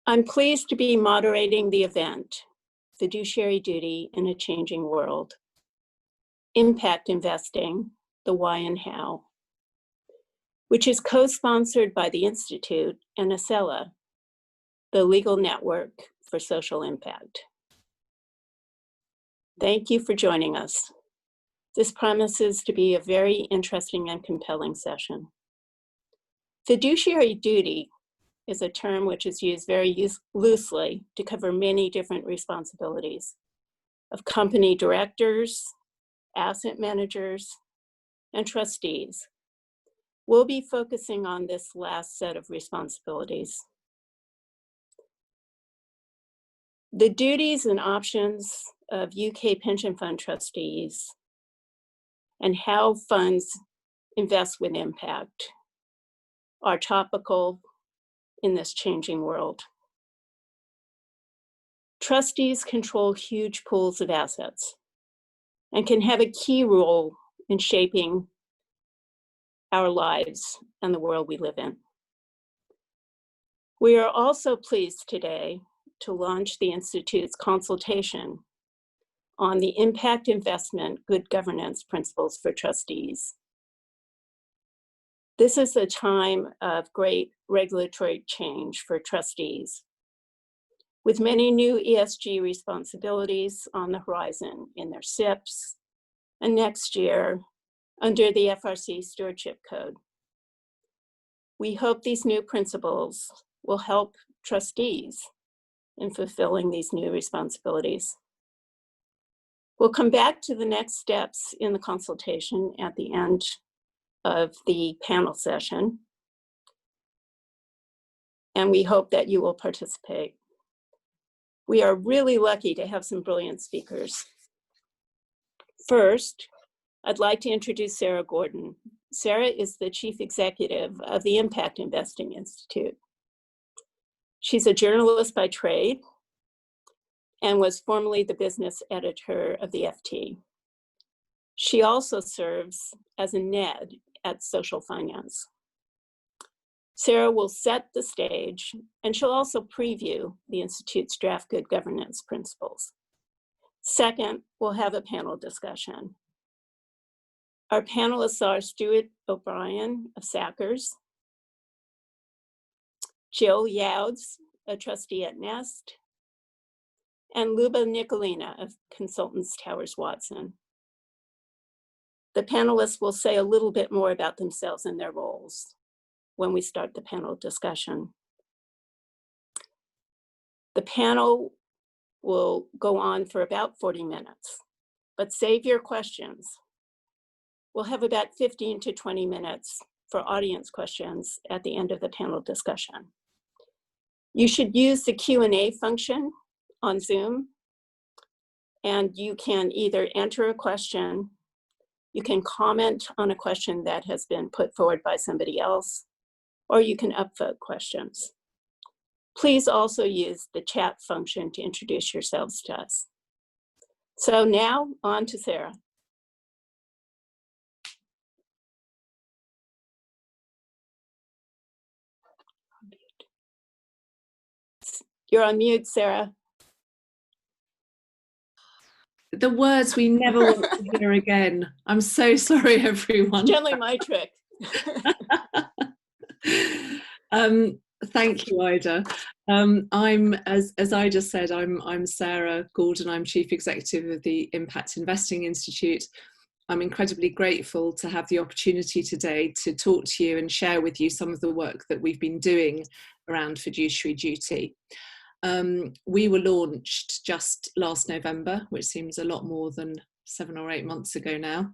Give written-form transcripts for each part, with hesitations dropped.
I'm pleased to be moderating the event, Fiduciary Duty in a Changing World, Impact Investing, the Why and How, which is co-sponsored by the Institute and esela, the legal network for social impact. Thank you for joining us. This promises to be a very interesting and compelling session. Fiduciary duty is a term which is used very loosely to cover many different responsibilities of company directors, asset managers, and trustees. We'll be focusing on this last set of responsibilities. The duties and options of UK pension fund trustees and how funds invest with impact are topical in this changing world. Trustees control huge pools of assets and can have a key role in shaping our lives and the world we live in. We are also pleased today to launch the Institute's consultation on the impact investment good governance principles for trustees. This is a time of great regulatory change for trustees, with many new ESG responsibilities on the horizon in their SIPs, and next year under the FRC Stewardship Code. We hope these new principles will help trustees in fulfilling these new responsibilities. We'll come back to the next steps in the consultation at the end of the panel session, and we hope that you will participate. We are really lucky to have some brilliant speakers. First, I'd like to introduce Sarah Gordon. Sarah is the Chief Executive of the Impact Investing Institute. She's a journalist by trade and was formerly the business editor of the FT. She also serves as a NED at Social Finance. Sarah will set the stage, and she'll also preview the Institute's draft good governance principles. Second, we'll have a panel discussion. Our panelists are Stuart O'Brien of Sackers, Jill Youds, a trustee at Nest, and Luba Nicolina of Consultants Towers Watson. The panelists will say a little bit more about themselves and their roles when we start the panel discussion. The panel will go on for about 40 minutes, but save your questions. We'll have about 15 to 20 minutes for audience questions at the end of the panel discussion. You should use the Q&A function on Zoom, and you can either enter a question, you can comment on a question that has been put forward by somebody else, or you can upvote questions. Please also use the chat function to introduce yourselves to us. So now on to Sarah. You're on mute, Sarah. The words we never want to hear again. I'm so sorry, everyone. It's generally my trick. Thank you, Ida. I'm, as I just said, I'm Sarah Gordon. I'm Chief Executive of the Impact Investing Institute. I'm incredibly grateful to have the opportunity today to talk to you and share with you some of the work that we've been doing around fiduciary duty. We were launched just last November, which seems a lot more than 7 or 8 months ago now,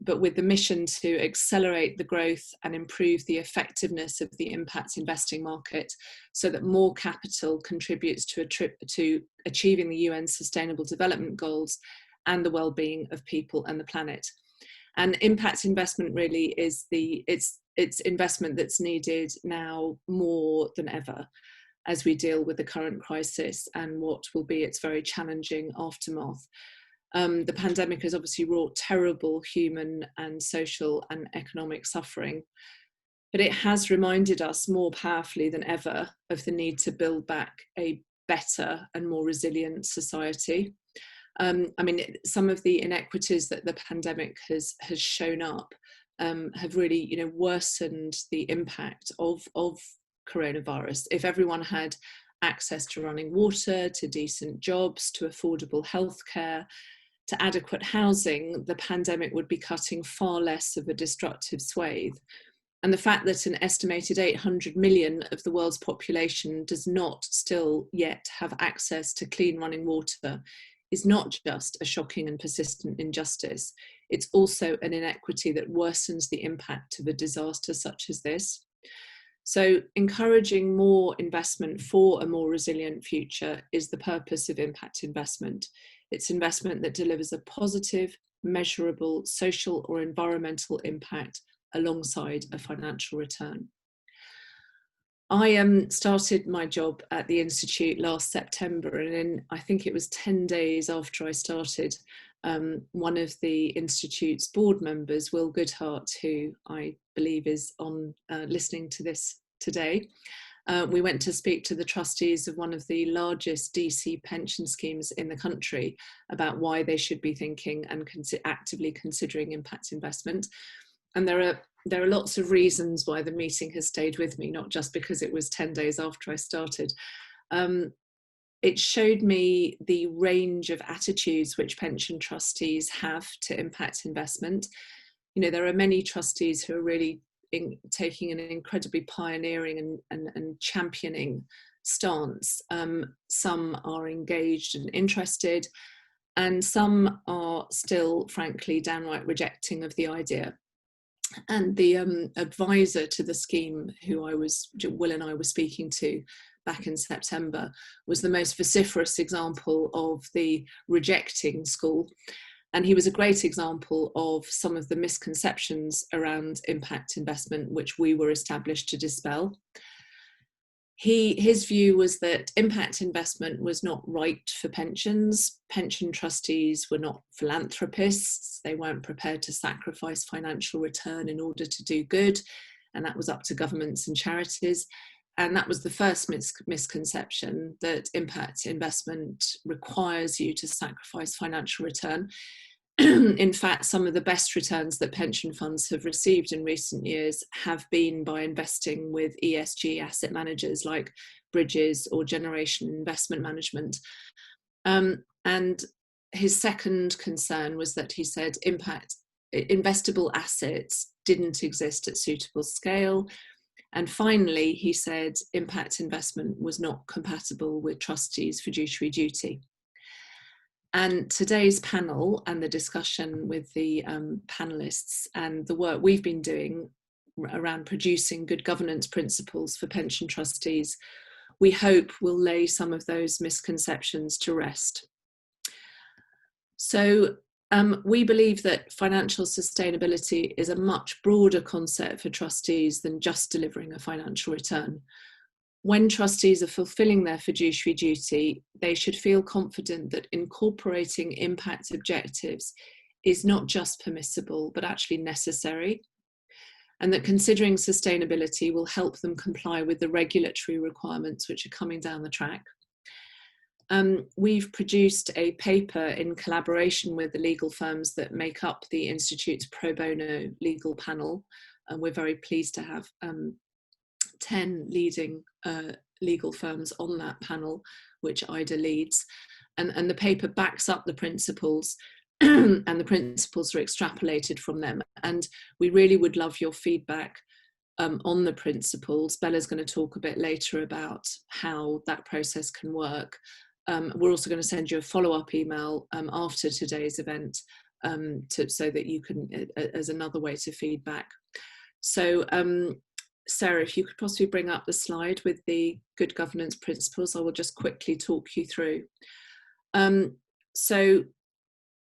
but with the mission to accelerate the growth and improve the effectiveness of the impact investing market so that more capital contributes to achieving the UN Sustainable Development Goals and the well-being of people and the planet. And impact investment really is it's investment that's needed now more than ever, as we deal with the current crisis and what will be its very challenging aftermath. The pandemic has obviously wrought terrible human and social and economic suffering. but it has reminded us more powerfully than ever of the need to build back a better and more resilient society. I mean, some of the inequities that the pandemic has shown up have really, worsened the impact of coronavirus. If everyone had access to running water, to decent jobs, to affordable healthcare, to adequate housing, the pandemic would be cutting far less of a destructive swathe. And the fact that an estimated 800 million of the world's population does not still yet have access to clean running water is not just a shocking and persistent injustice, it's also an inequity that worsens the impact of a disaster such as this. So encouraging more investment for a more resilient future is the purpose of impact investment. It's investment that delivers a positive, measurable social or environmental impact alongside a financial return. I started my job at the Institute last September, and I think it was 10 days after I started, one of the Institute's board members, Will Goodhart, who I believe is on listening to this today, we went to speak to the trustees of one of the largest DC pension schemes in the country about why they should be thinking and actively considering impact investment. And there are lots of reasons why the meeting has stayed with me, not just because it was 10 days after I started. It showed me the range of attitudes which pension trustees have to impact investment. There are many trustees who are really taking an incredibly pioneering and championing stance. Some are engaged and interested, and some are still, frankly, downright rejecting of the idea. And the advisor to the scheme, who Will and I were speaking to back in September, was the most vociferous example of the rejecting school. And he was a great example of some of the misconceptions around impact investment, which we were established to dispel. His view was that impact investment was not right for pensions. Pension trustees were not philanthropists. They weren't prepared to sacrifice financial return in order to do good. And that was up to governments and charities. And that was the first misconception, that impact investment requires you to sacrifice financial return. In fact, some of the best returns that pension funds have received in recent years have been by investing with ESG asset managers like Bridges or Generation Investment Management. And his second concern was that he said investable assets didn't exist at suitable scale. And finally, he said impact investment was not compatible with trustees' fiduciary duty. And today's panel and the discussion with the panelists and the work we've been doing around producing good governance principles for pension trustees, we hope will lay some of those misconceptions to rest. So we believe that financial sustainability is a much broader concept for trustees than just delivering a financial return. When trustees are fulfilling their fiduciary duty, they should feel confident that incorporating impact objectives is not just permissible, but actually necessary, and that considering sustainability will help them comply with the regulatory requirements which are coming down the track. We've produced a paper in collaboration with the legal firms that make up the Institute's pro bono legal panel, and we're very pleased to have 10 leading legal firms on that panel, which Ida leads. And the paper backs up the principles and the principles are extrapolated from them. And we really would love your feedback on the principles. Bella's going to talk a bit later about how that process can work. We're also going to send you a follow-up email after today's event so that you can, as another way to feedback. So Sarah, if you could possibly bring up the slide with the good governance principles, I will just quickly talk you through. So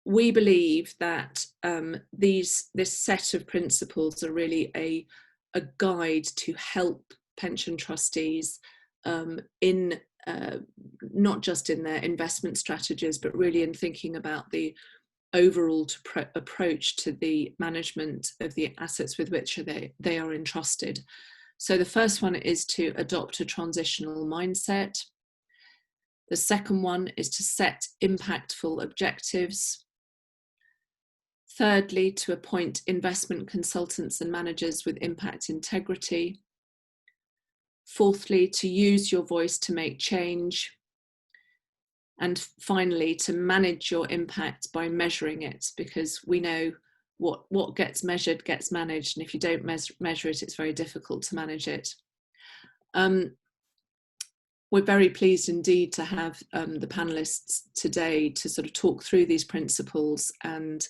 we believe that this set of principles are really a guide to help pension trustees in not just in their investment strategies, but really in thinking about the overall approach to the management of the assets with which they are entrusted. So the first one is to adopt a transitional mindset. The second one is to set impactful objectives. Thirdly, to appoint investment consultants and managers with impact integrity. Fourthly, to use your voice to make change. And finally, to manage your impact by measuring it, because we know what gets measured gets managed, and if you don't measure it, it's very difficult to manage it. We're very pleased indeed to have the panelists today to sort of talk through these principles and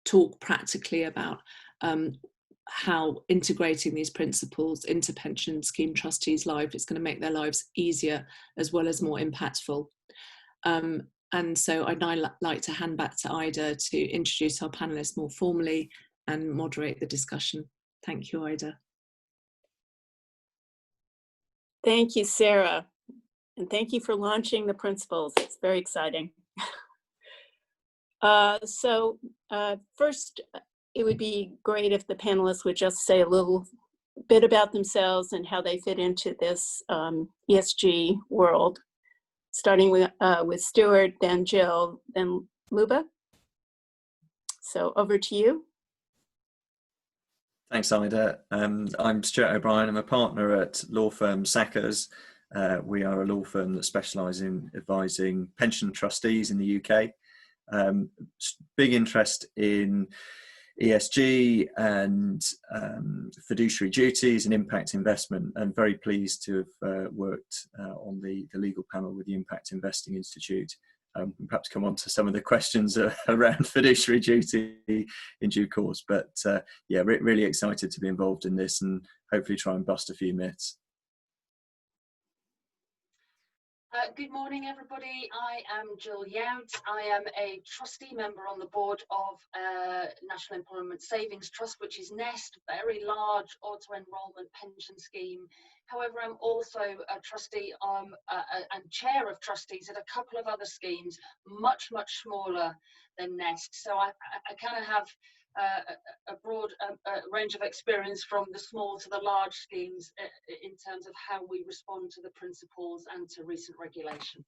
talk practically about how integrating these principles into pension scheme trustees' lives is going to make their lives easier as well as more impactful. And so I'd now like to hand back to Ida to introduce our panelists more formally and moderate the discussion. Thank you, Ida. Thank you, Sarah. And thank you for launching the principles. It's very exciting. First, it would be great if the panelists would just say a little bit about themselves and how they fit into this ESG world, starting with Stuart, then Jill, then Luba. So over to you. Thanks, Ida. I'm Stuart O'Brien. I'm a partner at law firm Sackers. We are a law firm that specialises in advising pension trustees in the UK. Big interest in ESG and fiduciary duties and impact investment, and very pleased to have worked on the legal panel with the Impact Investing Institute. Perhaps come on to some of the questions around fiduciary duty in due course, but yeah, really excited to be involved in this and hopefully try and bust a few myths. Good morning, everybody. I am Jill Yount. I am a trustee member on the board of National Employment Savings Trust, which is NEST, very large auto-enrolment pension scheme. However, I'm also a trustee and chair of trustees at a couple of other schemes, much smaller than NEST. So I kind of have a broad range of experience from the small to the large schemes in terms of how we respond to the principles and to recent regulation.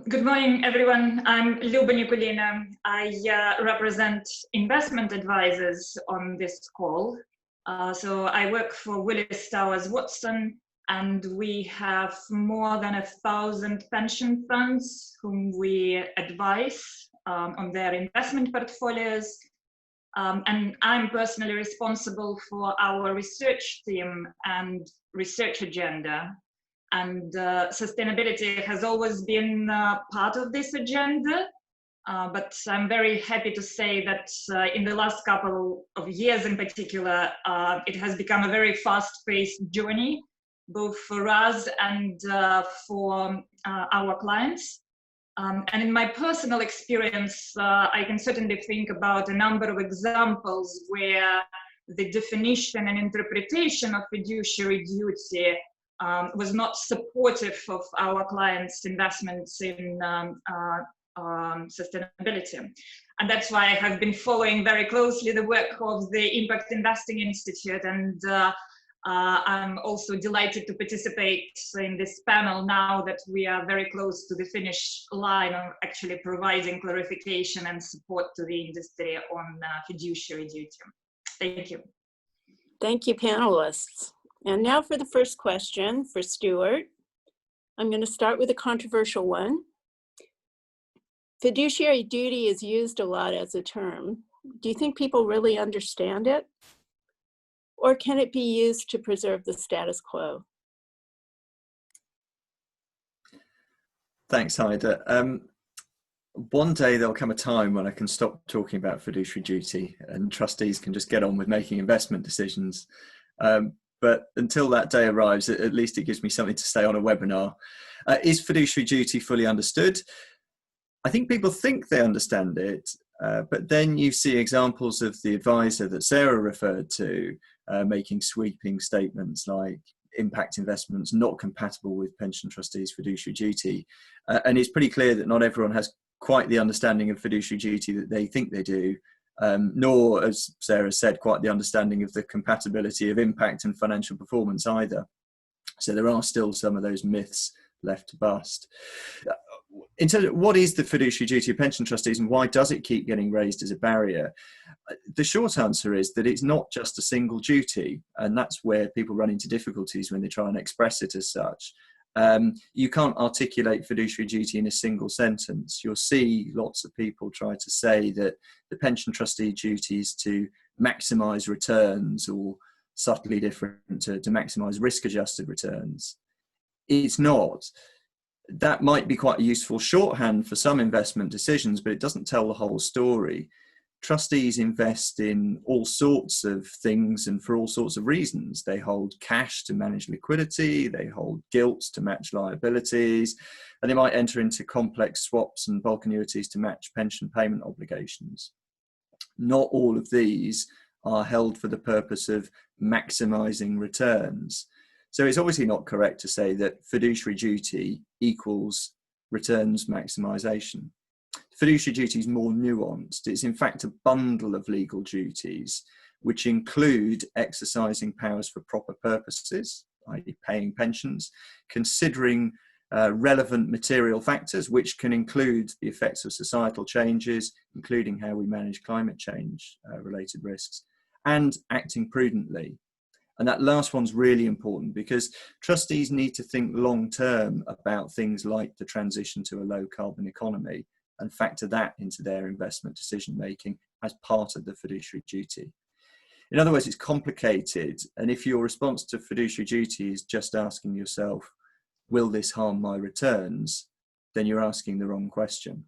Good morning, everyone. I'm Luba Nikulina. I represent investment advisors on this call. So I work for Willis Towers Watson, and we have more than 1,000 pension funds whom we advise on their investment portfolios. And I'm personally responsible for our research team and research agenda. And sustainability has always been part of this agenda. But I'm very happy to say that in the last couple of years in particular, it has become a very fast-paced journey, both for us and for our clients. And in my personal experience, I can certainly think about a number of examples where the definition and interpretation of fiduciary duty was not supportive of our clients' investments in sustainability. And that's why I have been following very closely the work of the Impact Investing Institute, and I'm also delighted to participate in this panel now that we are very close to the finish line of actually providing clarification and support to the industry on fiduciary duty. Thank you. Thank you, panelists. And now for the first question for Stuart. I'm going to start with a controversial one. Fiduciary duty is used a lot as a term. Do you think people really understand it? Or can it be used to preserve the status quo? Thanks, Ida. One day there'll come a time when I can stop talking about fiduciary duty and trustees can just get on with making investment decisions. But until that day arrives, at least it gives me something to say on a webinar. Is fiduciary duty fully understood? I think people think they understand it, but then you see examples of the advisor that Sarah referred to making sweeping statements like, impact investments not compatible with pension trustees' fiduciary duty. And it's pretty clear that not everyone has quite the understanding of fiduciary duty that they think they do, nor, as Sarah said, quite the understanding of the compatibility of impact and financial performance either. So there are still some of those myths left to bust. In terms of what is the fiduciary duty of pension trustees and why does it keep getting raised as a barrier? The short answer is that it's not just a single duty, and that's where people run into difficulties when they try and express it as such. You can't articulate fiduciary duty in a single sentence. You'll see lots of people try to say that the pension trustee duty is to maximise returns, or subtly different, to maximise risk-adjusted returns. It's not. That might be quite a useful shorthand for some investment decisions, but it doesn't tell the whole story. Trustees invest in all sorts of things and for all sorts of reasons. They hold cash to manage liquidity, they hold gilts to match liabilities, and they might enter into complex swaps and bulk annuities to match pension payment obligations. Not all of these are held for the purpose of maximising returns. So it's obviously not correct to say that fiduciary duty equals returns maximisation. Fiduciary duty is more nuanced. It's in fact a bundle of legal duties which include exercising powers for proper purposes, i.e. paying pensions, considering relevant material factors, which can include the effects of societal changes, including how we manage climate change related risks, and acting prudently. And that last one's really important because trustees need to think long term about things like the transition to a low carbon economy and factor that into their investment decision making as part of the fiduciary duty. In other words, it's complicated. And if your response to fiduciary duty is just asking yourself, will this harm my returns? Then you're asking the wrong question.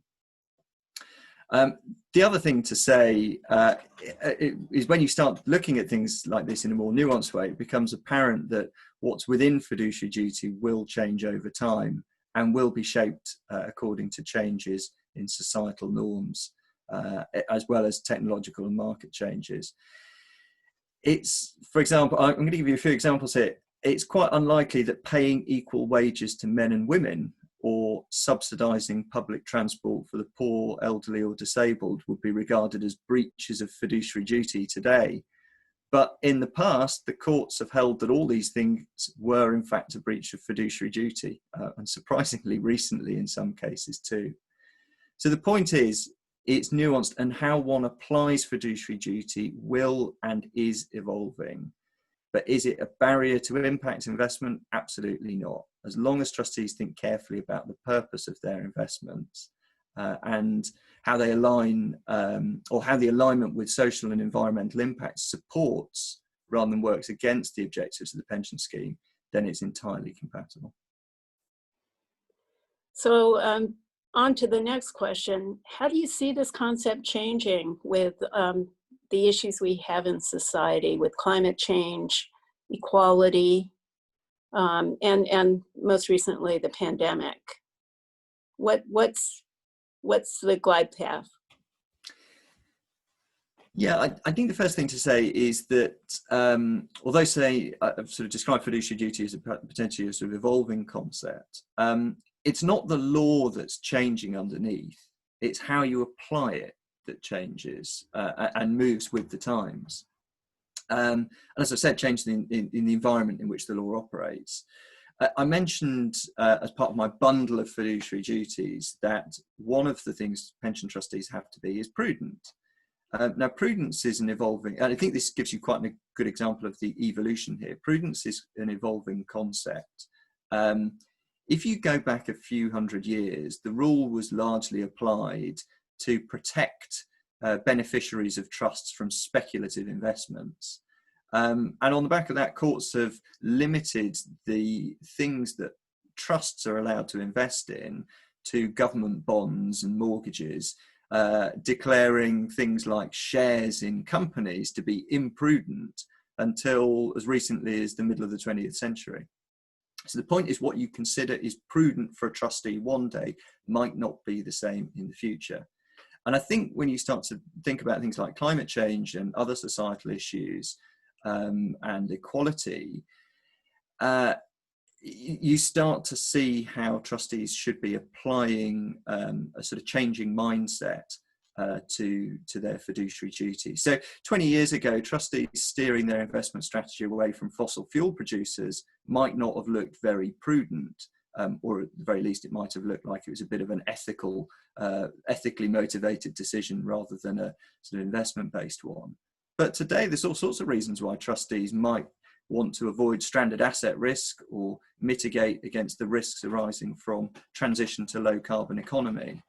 The other thing to say is when you start looking at things like this in a more nuanced way, it becomes apparent that what's within fiduciary duty will change over time and will be shaped according to changes in societal norms, as well as technological and market changes. It's, for example, I'm going to give you a few examples here. It's quite unlikely that paying equal wages to men and women or subsidising public transport for the poor, elderly or disabled would be regarded as breaches of fiduciary duty today. But in the past, the courts have held that all these things were in fact a breach of fiduciary duty, and surprisingly recently in some cases too. So the point is, it's nuanced, and how one applies fiduciary duty will and is evolving. But is it a barrier to impact investment? Absolutely not. As long as trustees think carefully about the purpose of their investments and how they align, or how the alignment with social and environmental impact supports rather than works against the objectives of the pension scheme, then it's entirely compatible. So on to the next question. How do you see this concept changing with the issues we have in society with climate change, equality, and most recently the pandemic? What's the glide path? Yeah, I think the first thing to say is that although I've sort of described fiduciary duty as potentially a sort of evolving concept, it's not the law that's changing underneath. It's how you apply it that changes and moves with the times. And as I said, changes in the environment in which the law operates. I mentioned as part of my bundle of fiduciary duties that one of the things pension trustees have to be is prudent. Now, prudence is an evolving, and I think this gives you quite a good example of the evolution here. Prudence is an evolving concept. If you go back a few hundred years, the rule was largely applied to protect beneficiaries of trusts from speculative investments. And on the back of that, courts have limited the things that trusts are allowed to invest in to government bonds and mortgages, declaring things like shares in companies to be imprudent until as recently as the middle of the 20th century. So the point is, what you consider is prudent for a trustee one day might not be the same in the future. And I think when you start to think about things like climate change and other societal issues and equality, you start to see how trustees should be applying a sort of changing mindset to their fiduciary duty. So 20 years ago, trustees steering their investment strategy away from fossil fuel producers might not have looked very prudent, or at the very least it might have looked like it was a bit of an ethically motivated decision rather than a sort of investment-based one. But today there's all sorts of reasons why trustees might want to avoid stranded asset risk or mitigate against the risks arising from transition to low carbon economy.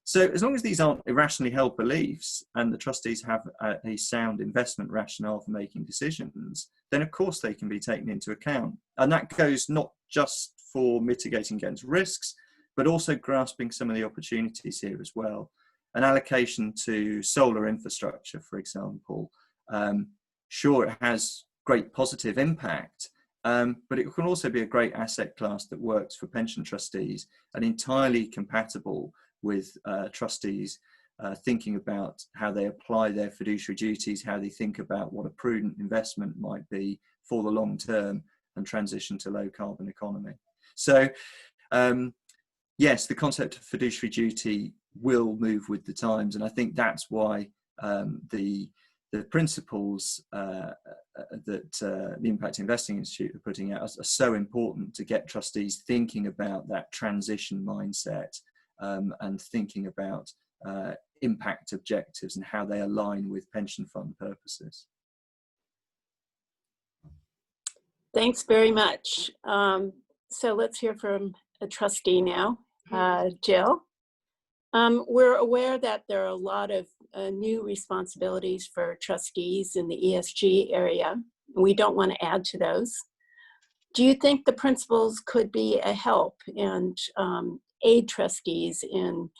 So as long as these aren't irrationally held beliefs and the trustees have a sound investment rationale for making decisions, then of course they can be taken into account. And that goes not just for mitigating against risks, but also grasping some of the opportunities here as well. An allocation to solar infrastructure, for example, sure, it has great positive impact, but it can also be a great asset class that works for pension trustees and entirely compatible with trustees thinking about how they apply their fiduciary duties, how they think about what a prudent investment might be for the long term and transition to low carbon economy. So yes, the concept of fiduciary duty will move with the times, and I think that's why the principles that the Impact Investing Institute are putting out are so important to get trustees thinking about that transition mindset and thinking about impact objectives and how they align with pension fund purposes. Thanks very much. So let's hear from a trustee now. Jill. We're aware that there are a lot of new responsibilities for trustees in the ESG area. We don't want to add to those. Do you think the principles could be a help and aid trustees in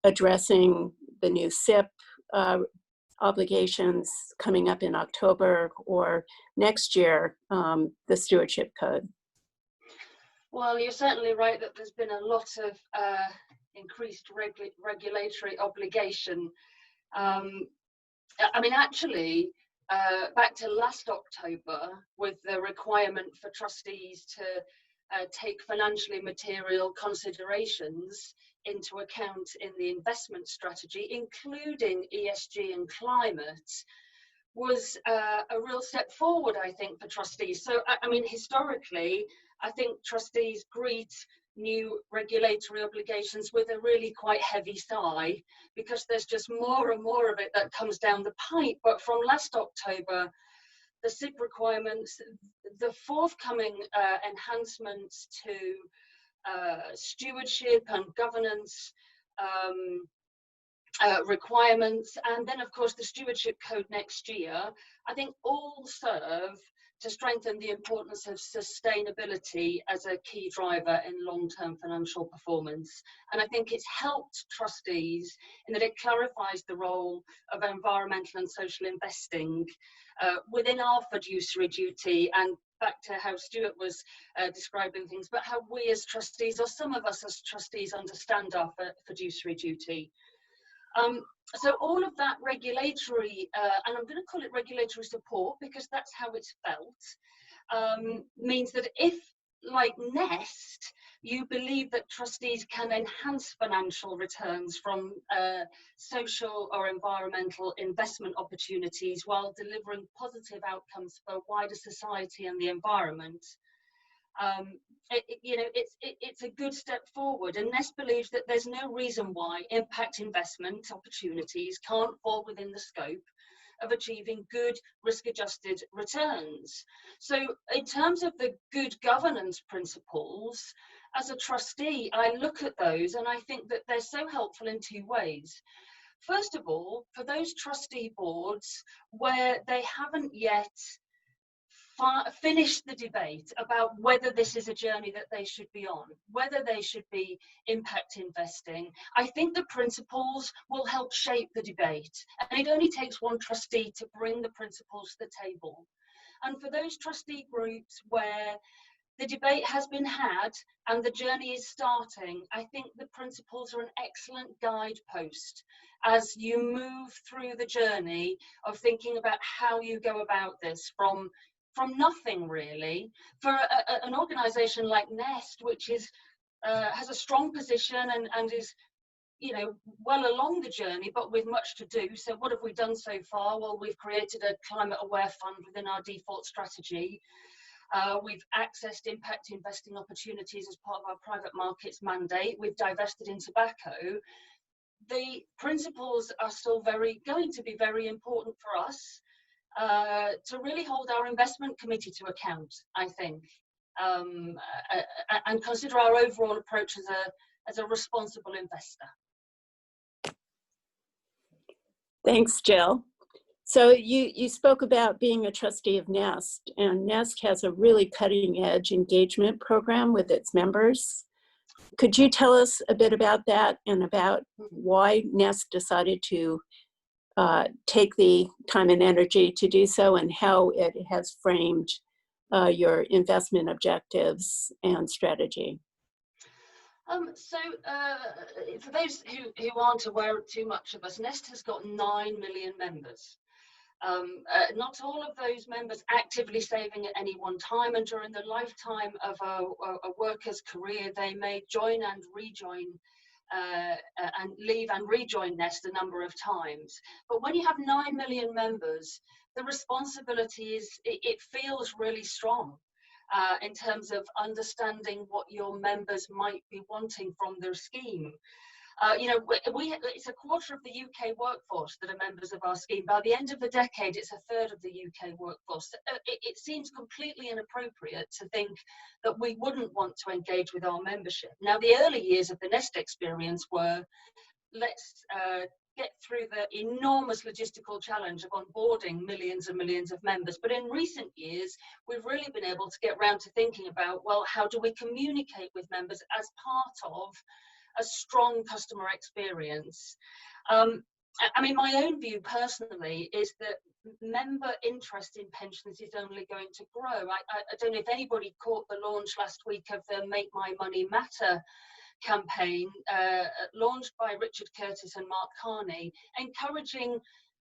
addressing the new SIP obligations coming up in October or next year, the stewardship code? Well, you're certainly right that there's been a lot of increased regulatory obligation. I mean, actually, back to last October, with the requirement for trustees to take financially material considerations into account in the investment strategy, including ESG and climate, was a real step forward, I think, for trustees. So, I mean, historically, I think trustees greet new regulatory obligations with a really quite heavy sigh, because there's just more and more of it that comes down the pipe. But from last October, the SIP requirements, the forthcoming enhancements to stewardship and governance requirements, and then of course the stewardship code next year, I think all serve to strengthen the importance of sustainability as a key driver in long-term financial performance. And I think it's helped trustees in that it clarifies the role of environmental and social investing within our fiduciary duty, and back to how Stuart was describing things, but how we as trustees, or some of us as trustees, understand our fiduciary duty. So all of that regulatory, and I'm going to call it regulatory support because that's how it's felt, means that if, like Nest, you believe that trustees can enhance financial returns from social or environmental investment opportunities while delivering positive outcomes for wider society and the environment, it's a good step forward. And Nest believes that there's no reason why impact investment opportunities can't fall within the scope of achieving good risk-adjusted returns. So in terms of the good governance principles, as a trustee, I look at those and I think that they're so helpful in two ways. First of all, for those trustee boards where they haven't yet finish the debate about whether this is a journey that they should be on, whether they should be impact investing, I think the principles will help shape the debate. And it only takes one trustee to bring the principles to the table. And for those trustee groups where the debate has been had and the journey is starting, I think the principles are an excellent guidepost as you move through the journey of thinking about how you go about this, from from nothing really. For an organisation like Nest, which is has a strong position and is, you know, well along the journey, but with much to do. So what have we done so far? Well, we've created a climate aware fund within our default strategy. We've accessed impact investing opportunities as part of our private markets mandate. We've divested in tobacco. The principles are still going to be very important for us to really hold our investment committee to account, I think, and consider our overall approach as a responsible investor. Thanks, Jill. So you spoke about being a trustee of Nest, and Nest has a really cutting-edge engagement program with its members. Could you tell us a bit about that and about why Nest decided to take the time and energy to do so, and how it has framed your investment objectives and strategy? For those who aren't aware too much of us, Nest has got 9 million members. Not all of those members actively saving at any one time, and during the lifetime of a worker's career, they may join and rejoin and leave and rejoin Nest a number of times. But when you have 9 million members, the responsibility it feels really strong. In terms of understanding what your members might be wanting from their scheme. You know, it's a quarter of the UK workforce that are members of our scheme. By the end of the decade, it's a third of the UK workforce. It seems completely inappropriate to think that we wouldn't want to engage with our membership. Now, the early years of the Nest experience were, let's get through the enormous logistical challenge of onboarding millions and millions of members. But in recent years, we've really been able to get round to thinking about, well, how do we communicate with members as part of a strong customer experience? I mean, my own view personally is that member interest in pensions is only going to grow. I don't know if anybody caught the launch last week of the Make My Money Matter campaign, launched by Richard Curtis and Mark Carney, encouraging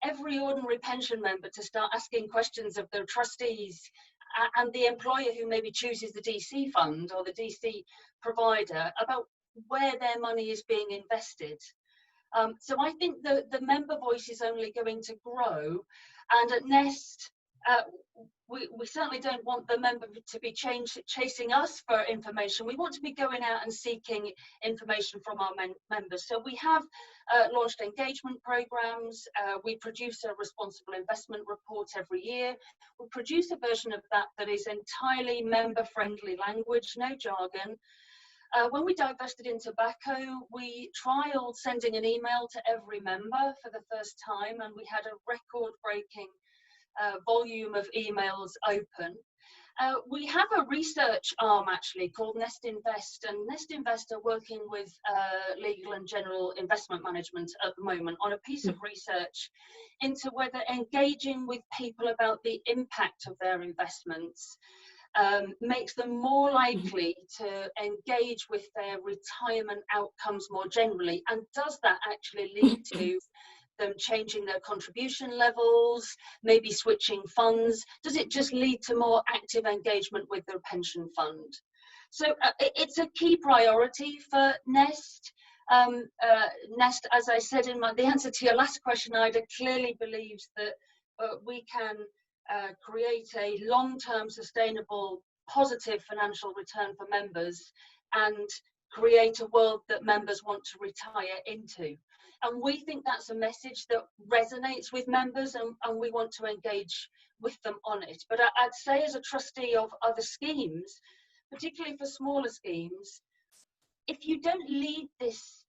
every ordinary pension member to start asking questions of their trustees and the employer who maybe chooses the DC fund or the DC provider about where their money is being invested. So I think the member voice is only going to grow, and at Nest, we certainly don't want the member to be chasing us for information. We want to be going out and seeking information from our members. So we have launched engagement programs. We produce a responsible investment report every year. We produce a version of that is entirely member-friendly language, no jargon. When we divested in tobacco, we trialed sending an email to every member for the first time, and we had a record-breaking volume of emails open. We have a research arm actually called Nest Invest, and Nest Invest are working with Legal and General Investment Management at the moment on a piece of research into whether engaging with people about the impact of their investments makes them more likely to engage with their retirement outcomes more generally, and does that actually lead to them changing their contribution levels, maybe switching funds? Does it just lead to more active engagement with their pension fund? So it's a key priority for Nest. Nest, as I said in the answer to your last question, Ida, clearly believes that we can create a long-term sustainable positive financial return for members and create a world that members want to retire into. And we think that's a message that resonates with members, and we want to engage with them on it. But I'd say, as a trustee of other schemes, particularly for smaller schemes, if you don't lead this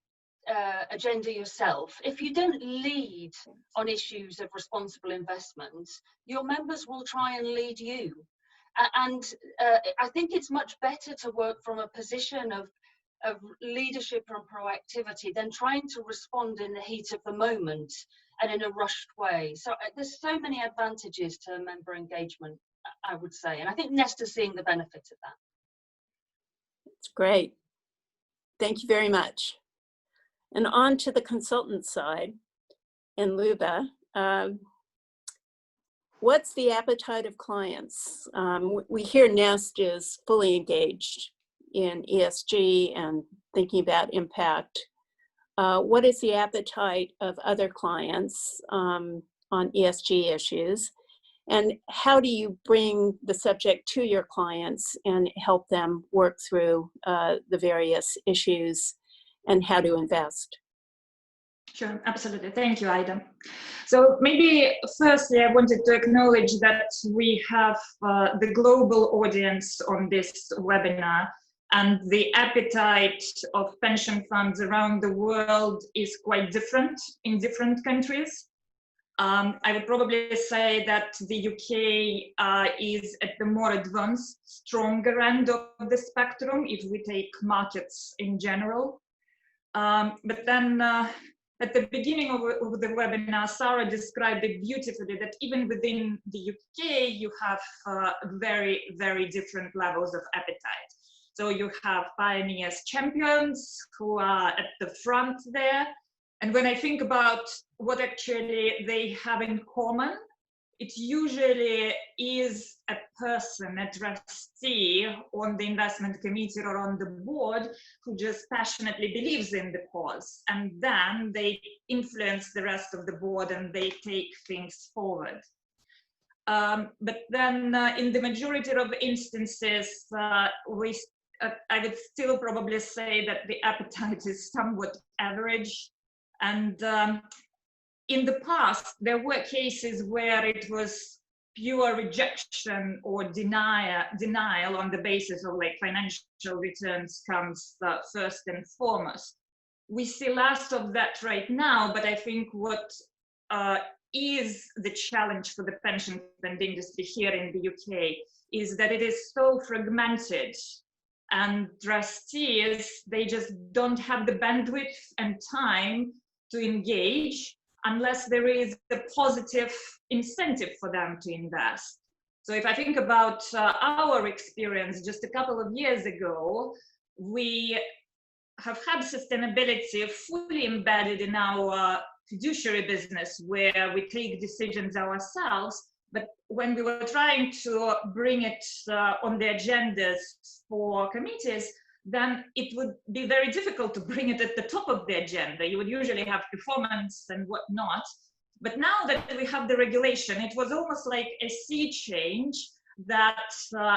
agenda yourself, if you don't lead on issues of responsible investment, your members will try and lead you. And I think it's much better to work from a position of leadership and proactivity than trying to respond in the heat of the moment and in a rushed way. So there's so many advantages to member engagement, I would say, and I think Nest is seeing the benefit of that. That's great. Thank you very much. And on to the consultant side, and Luba, What's the appetite of clients? We hear Nest is fully engaged in ESG and thinking about impact. What is the appetite of other clients on ESG issues? And how do you bring the subject to your clients and help them work through the various issues and how to invest? Sure, absolutely. Thank you, Ida. So maybe firstly, I wanted to acknowledge that we have the global audience on this webinar, and the appetite of pension funds around the world is quite different in different countries. I would probably say that the UK is at the more advanced, stronger end of the spectrum if we take markets in general. But then at the beginning of the webinar, Sarah described it beautifully that even within the UK, you have very, very different levels of appetite. So you have pioneers, champions who are at the front there. And when I think about what actually they have in common, it usually is a person, a trustee on the investment committee or on the board who just passionately believes in the cause. And then they influence the rest of the board and they take things forward. But then in the majority of instances, I would still probably say that the appetite is somewhat average. And in the past, there were cases where it was pure rejection or denial on the basis of like financial returns comes first and foremost. We see less of that right now, but I think what is the challenge for the pension fund industry here in the UK is that it is so fragmented, and trustees, they just don't have the bandwidth and time to engage unless there is a positive incentive for them to invest. So if I think about our experience just a couple of years ago, we have had sustainability fully embedded in our fiduciary business where we take decisions ourselves. But when we were trying to bring it on the agendas for committees, then it would be very difficult to bring it at the top of the agenda. You would usually have performance and whatnot. But now that we have the regulation, it was almost like a sea change that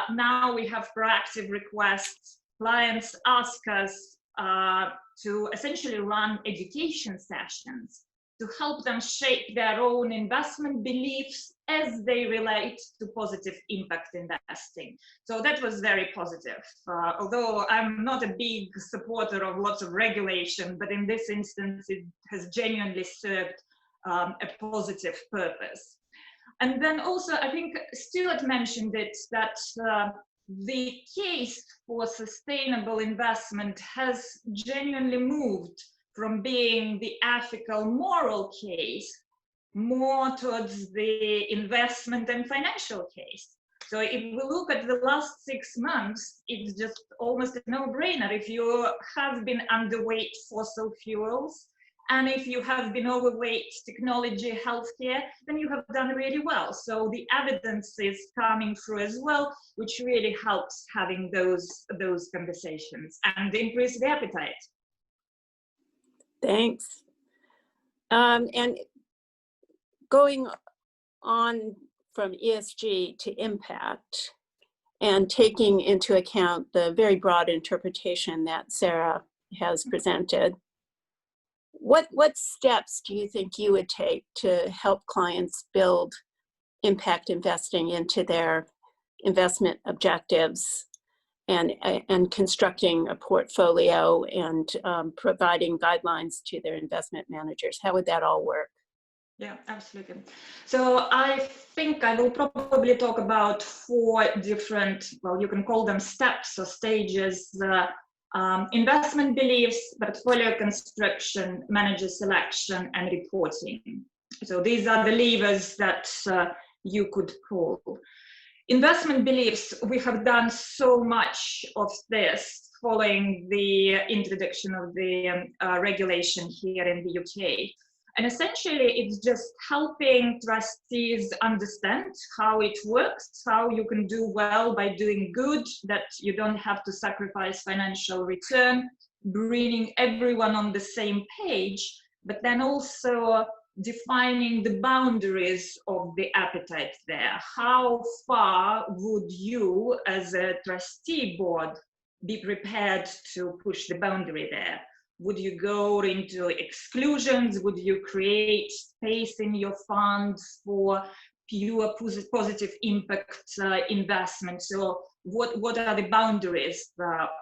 now we have proactive requests. Clients ask us to essentially run education sessions to help them shape their own investment beliefs as they relate to positive impact investing. So that was very positive. Although I'm not a big supporter of lots of regulation, but in this instance, it has genuinely served a positive purpose. And then also, I think Stuart mentioned it, that the case for sustainable investment has genuinely moved from being the ethical, moral case more towards the investment and financial case. So if we look at the last 6 months, it's just almost a no-brainer. If you have been underweight fossil fuels, and if you have been overweight technology, healthcare, then you have done really well. So the evidence is coming through as well, which really helps having those conversations and increase the appetite. Thanks. And going on from ESG to impact and taking into account the very broad interpretation that Sarah has presented, what steps do you think you would take to help clients build impact investing into their investment objectives and constructing a portfolio and providing guidelines to their investment managers? How would that all work? Yeah, absolutely. So I think I will probably talk about 4 different, well, you can call them steps or stages: investment beliefs, portfolio construction, manager selection, and reporting. So these are the levers that you could pull. Investment beliefs, we have done so much of this following the introduction of the regulation here in the UK. And essentially, it's just helping trustees understand how it works, how you can do well by doing good, that you don't have to sacrifice financial return, bringing everyone on the same page, but then also defining the boundaries of the appetite there. How far would you, as a trustee board, be prepared to push the boundary there? Would you go into exclusions? Would you create space in your funds for pure positive impact investment? So what are the boundaries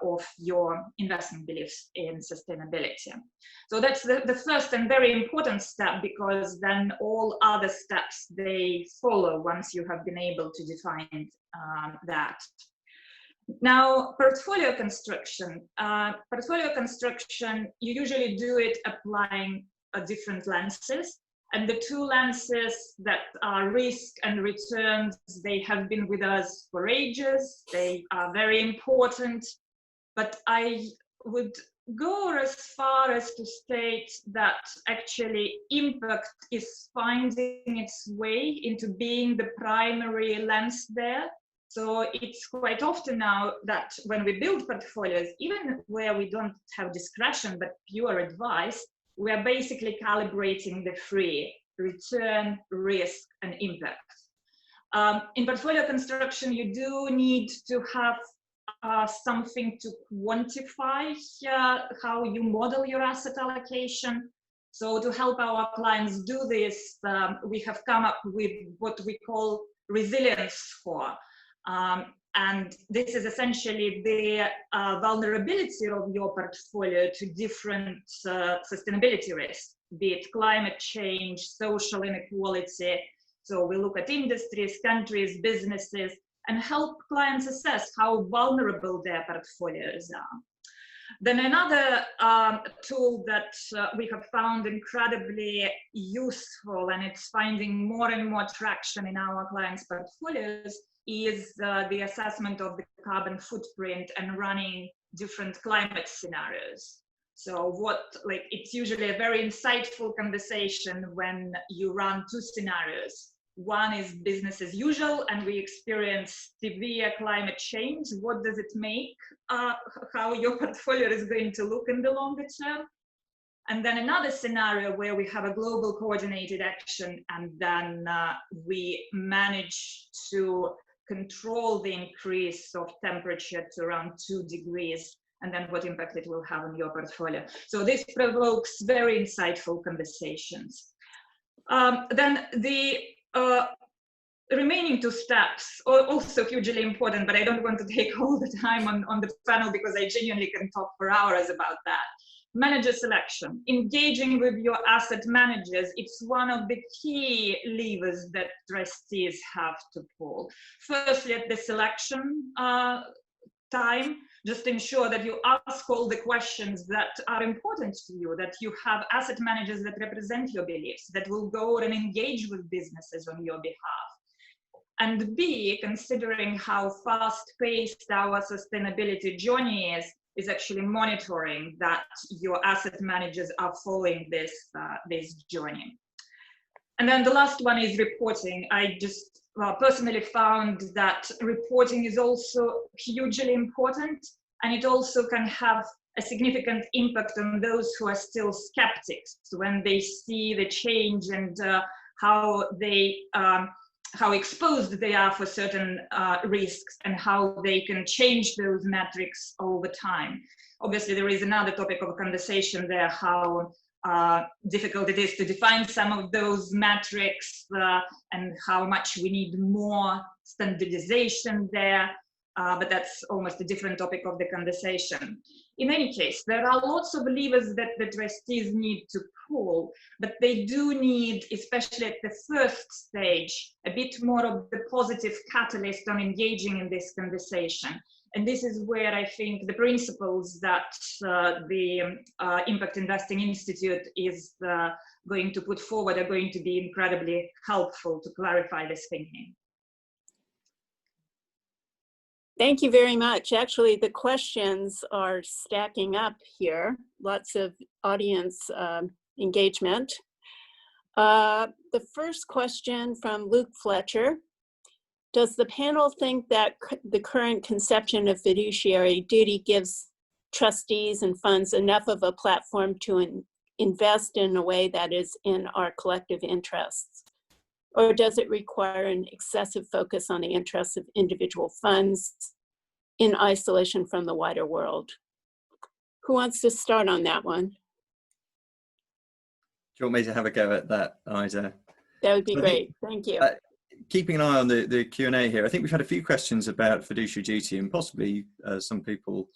of your investment beliefs in sustainability? So that's the first and very important step, because then all other steps, they follow once you have been able to define that. Now, portfolio construction. Portfolio construction, you usually do it applying different lenses. And the two lenses that are risk and returns, they have been with us for ages. They are very important. But I would go as far as to state that actually impact is finding its way into being the primary lens there. So it's quite often now that when we build portfolios, even where we don't have discretion but pure advice, we are basically calibrating the three: return, risk, and impact. In portfolio construction, you do need to have something to quantify how you model your asset allocation. So to help our clients do this, we have come up with what we call resilience score. And this is essentially the vulnerability of your portfolio to different sustainability risks, be it climate change, social inequality. So we look at industries, countries, businesses, and help clients assess how vulnerable their portfolios are. Then another tool that we have found incredibly useful, and it's finding more and more traction in our clients' portfolios, is the assessment of the carbon footprint and running different climate scenarios. So it's usually a very insightful conversation when you run two scenarios. One is business as usual, and we experience severe climate change. What does it make? How your portfolio is going to look in the longer term? And then another scenario where we have a global coordinated action, and then we manage to control the increase of temperature to around 2 degrees, and then what impact it will have on your portfolio. So this provokes very insightful conversations. Then the remaining two steps are also hugely important, but I don't want to take all the time on the panel because I genuinely can talk for hours about that. Manager selection. Engaging with your asset managers, it's one of the key levers that trustees have to pull. Firstly, at the selection time, just ensure that you ask all the questions that are important to you, that you have asset managers that represent your beliefs, that will go and engage with businesses on your behalf. And B, considering how fast-paced our sustainability journey is actually monitoring that your asset managers are following this journey. And then the last one is reporting. I just personally found that reporting is also hugely important, and it also can have a significant impact on those who are still skeptics when they see the change and how exposed they are for certain risks, and how they can change those metrics over time. Obviously, there is another topic of conversation there, how difficult it is to define some of those metrics and how much we need more standardization there. But that's almost a different topic of the conversation. In any case, there are lots of levers that the trustees need to pull, but they do need, especially at the first stage, a bit more of the positive catalyst on engaging in this conversation. And this is where I think the principles that the Impact Investing Institute is going to put forward are going to be incredibly helpful to clarify this thinking. Thank you very much. Actually, the questions are stacking up here. Lots of audience engagement. The first question from Luke Fletcher. Does the panel think that the current conception of fiduciary duty gives trustees and funds enough of a platform to invest in a way that is in our collective interests? Or does it require an excessive focus on the interests of individual funds in isolation from the wider world? Who wants to start on that one? Do you want me to have a go at that, Ida? That would be great. Thank you. Keeping an eye on the Q&A here, I think we've had a few questions about fiduciary duty, and possibly some people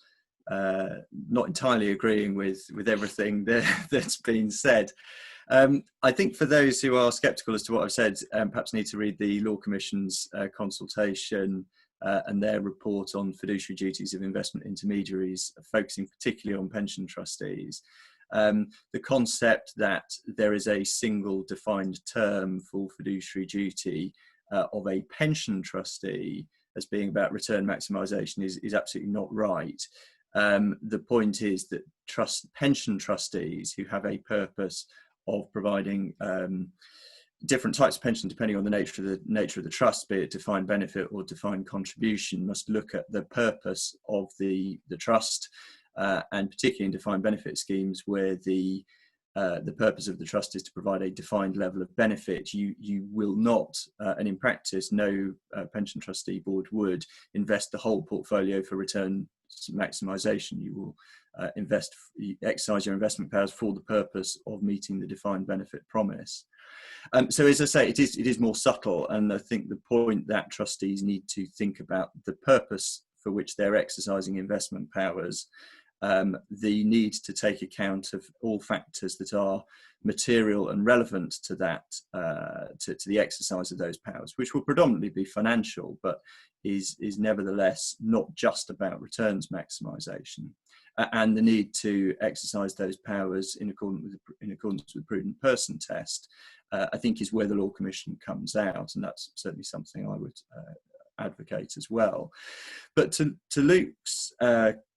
not entirely agreeing with everything that's been said. I think for those who are sceptical as to what I've said, perhaps need to read the Law Commission's consultation and their report on fiduciary duties of investment intermediaries, focusing particularly on pension trustees. The concept that there is a single defined term for fiduciary duty of a pension trustee as being about return maximisation is absolutely not right. The point is that pension trustees who have a purpose of providing different types of pension depending on the nature of the trust, be it defined benefit or defined contribution, must look at the purpose of the trust, and particularly in defined benefit schemes where the purpose of the trust is to provide a defined level of benefit. You will not, and in practice, no pension trustee board would invest the whole portfolio for return maximisation. You will exercise your investment powers for the purpose of meeting the defined benefit promise. So as I say, it is more subtle, and I think the point that trustees need to think about the purpose for which they're exercising investment powers, the need to take account of all factors that are material and relevant to that, to the exercise of those powers, which will predominantly be financial, but is nevertheless not just about returns maximisation, and the need to exercise those powers in accordance with the prudent person test, I think is where the Law Commission comes out, and that's certainly something I would advocate as well. But to Luke's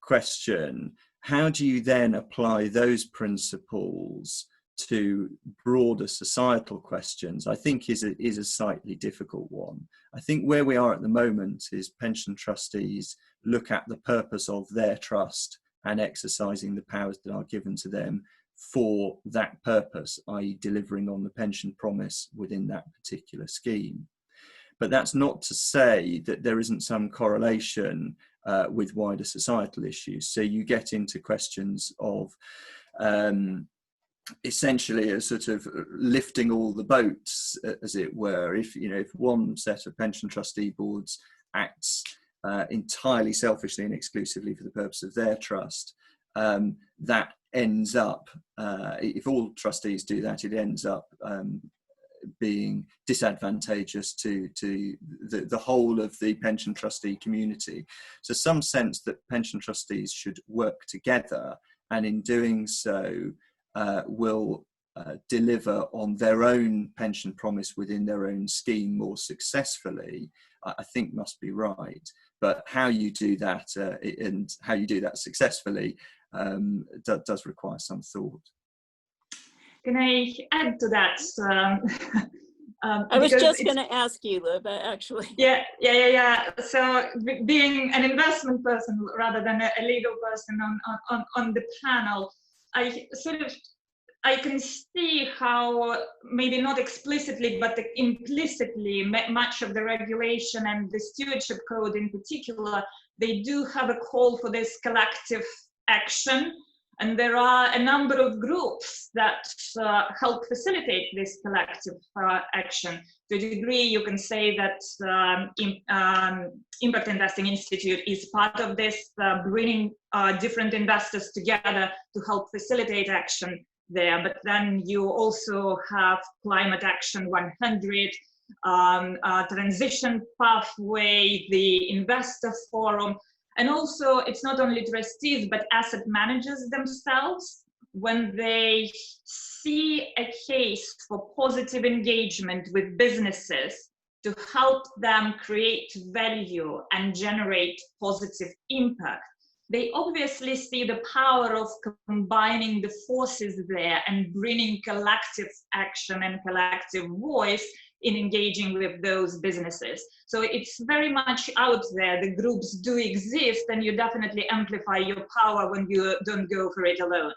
question, how do you then apply those principles to broader societal questions, I think is a slightly difficult one. I think where we are at the moment is pension trustees look at the purpose of their trust and exercising the powers that are given to them for that purpose, i.e. delivering on the pension promise within that particular scheme. But that's not to say that there isn't some correlation with wider societal issues. So you get into questions of essentially a sort of lifting all the boats, as it were. If one set of pension trustee boards acts entirely selfishly and exclusively for the purpose of their trust, that ends up, if all trustees do that, it ends up being disadvantageous to the whole of the pension trustee community. So some sense that pension trustees should work together, and in doing so will deliver on their own pension promise within their own scheme more successfully, I think must be right. But how you do that and how you do that successfully does require some thought. Can I add to that? I was just going to ask you, Luba, actually. Yeah. So being an investment person rather than a legal person on the panel, I can see how, maybe not explicitly, but implicitly, much of the regulation and the stewardship code in particular, they do have a call for this collective action. And there are a number of groups that help facilitate this collective action. To a degree, you can say that Impact Investing Institute is part of this, bringing different investors together to help facilitate action there. But then you also have Climate Action 100, Transition Pathway, the Investor Forum. And also, it's not only trustees, but asset managers themselves. When they see a case for positive engagement with businesses to help them create value and generate positive impact, they obviously see the power of combining the forces there and bringing collective action and collective voice in engaging with those businesses. So it's very much out there. The groups do exist, and you definitely amplify your power when you don't go for it alone.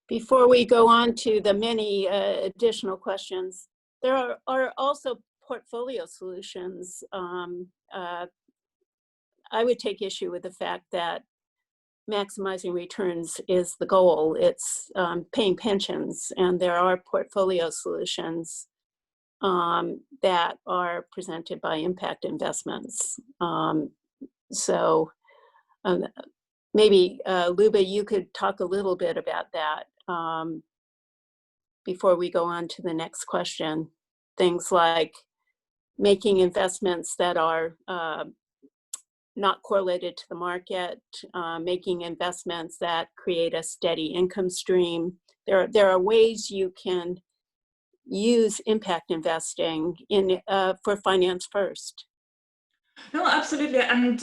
Before we go on to the many additional questions, there are also portfolio solutions. I would take issue with the fact that maximizing returns is the goal. It's paying pensions, and there are portfolio solutions that are presented by impact investments. Maybe Luba, you could talk a little bit about that before we go on to the next question. Things like making investments that are not correlated to the market, making investments that create a steady income stream. There are ways you can use impact investing for finance first. No, absolutely. And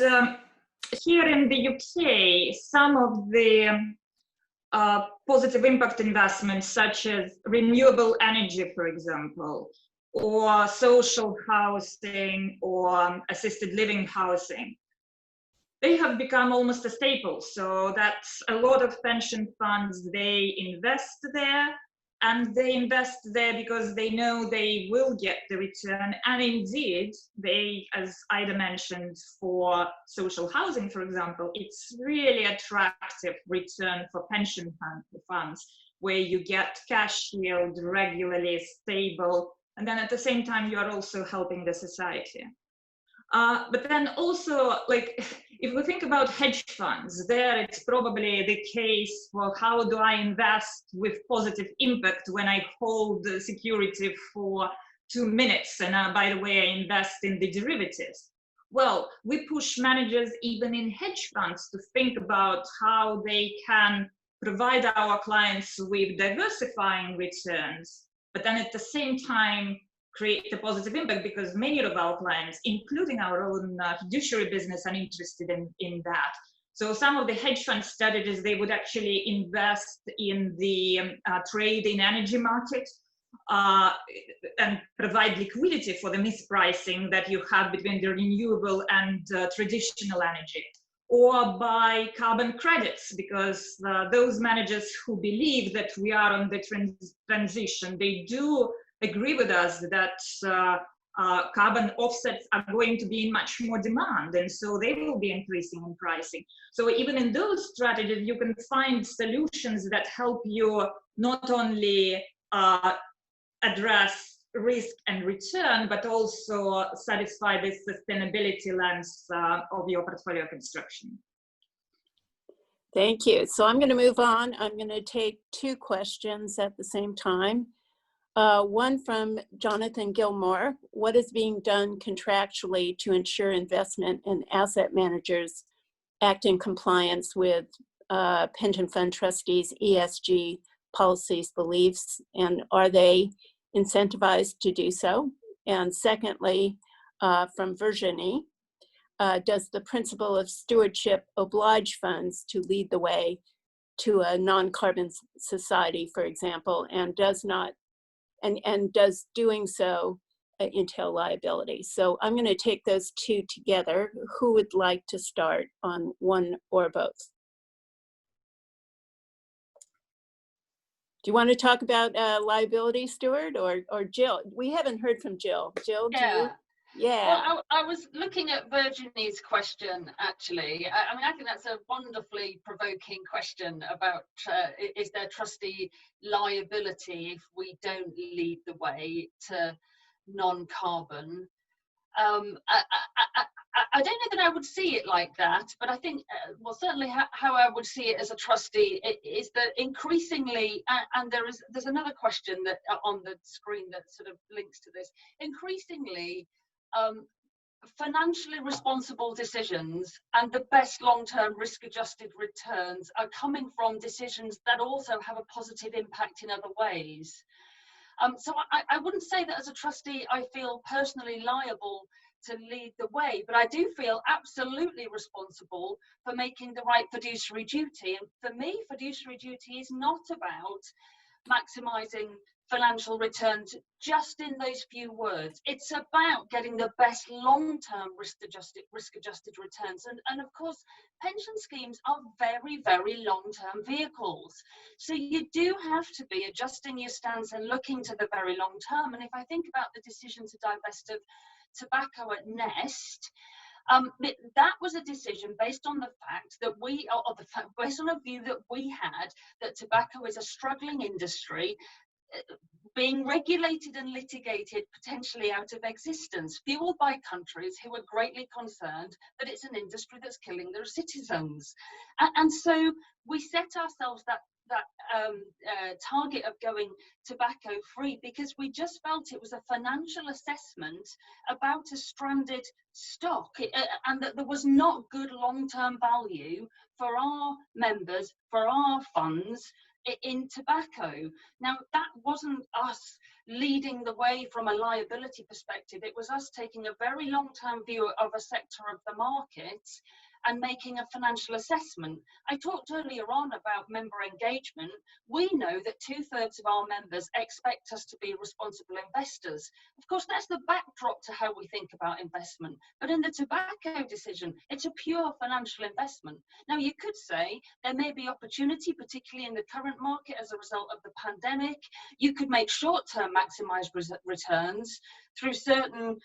here in the UK, some of the positive impact investments, such as renewable energy, for example, or social housing or assisted living housing, they have become almost a staple. So that's a lot of pension funds, they invest there, and they invest there because they know they will get the return. And indeed, they, as Ida mentioned, for social housing, for example, it's really attractive return for pension funds, where you get cash yield regularly, stable, and then at the same time, you are also helping the society. But then also, like, if we think about hedge funds, there it's probably the case for how do I invest with positive impact when I hold the security for 2 minutes, and by the way, I invest in the derivatives. Well, we push managers even in hedge funds to think about how they can provide our clients with diversifying returns, but then at the same time create a positive impact, because many of our clients, including our own fiduciary business, are interested in that. So some of the hedge fund strategies, they would actually invest in the trade in energy market and provide liquidity for the mispricing that you have between the renewable and traditional energy, or buy carbon credits, because those managers who believe that we are on the transition, they do agree with us that carbon offsets are going to be in much more demand, and so they will be increasing in pricing. So even in those strategies, you can find solutions that help you not only address risk and return, but also satisfy the sustainability lens of your portfolio construction. Thank you. So I'm going to move on. I'm going to take 2 questions at the same time. One from Jonathan Gilmore: what is being done contractually to ensure investment and asset managers act in compliance with pension fund trustees' ESG policies, beliefs, and are they incentivized to do so? And secondly, from Virginie, does the principle of stewardship oblige funds to lead the way to a non-carbon society, for example, and does doing so entail liability? So I'm going to take those 2 together. Who would like to start on one or both? Do you want to talk about liability, Stuart, or Jill? We haven't heard from Jill. Jill, do you? Yeah. Well, I was looking at Virginie's question, actually. I mean, I think that's a wonderfully provoking question about is there trustee liability if we don't lead the way to non-carbon? I don't know that I would see it like that, but I think, well, certainly how I would see it as a trustee is that increasingly, and there's another question that on the screen that sort of links to this, increasingly, financially responsible decisions and the best long-term risk-adjusted returns are coming from decisions that also have a positive impact in other ways. So I wouldn't say that as a trustee I feel personally liable to lead the way, but I do feel absolutely responsible for making the right fiduciary duty. And for me, fiduciary duty is not about maximising financial returns just in those few words. It's about getting the best long-term risk-adjusted returns. And of course, pension schemes are very, very long-term vehicles. So you do have to be adjusting your stance and looking to the very long term. And if I think about the decision to divest of tobacco at Nest, that was a decision based on the fact that based on a view that we had that tobacco is a struggling industry, being regulated and litigated potentially out of existence, fueled by countries who are greatly concerned that it's an industry that's killing their citizens. And so we set ourselves that target of going tobacco free because we just felt it was a financial assessment about a stranded stock, and that there was not good long-term value for our members, for our funds in tobacco. Now, that wasn't us leading the way from a liability perspective. It was us taking a very long-term view of a sector of the market and making a financial assessment. I talked earlier on about member engagement. We know that 2/3 of our members expect us to be responsible investors. Of course, that's the backdrop to how we think about investment. But in the tobacco decision, it's a pure financial investment. Now, you could say there may be opportunity, particularly in the current market as a result of the pandemic. You could make short-term maximised returns through certain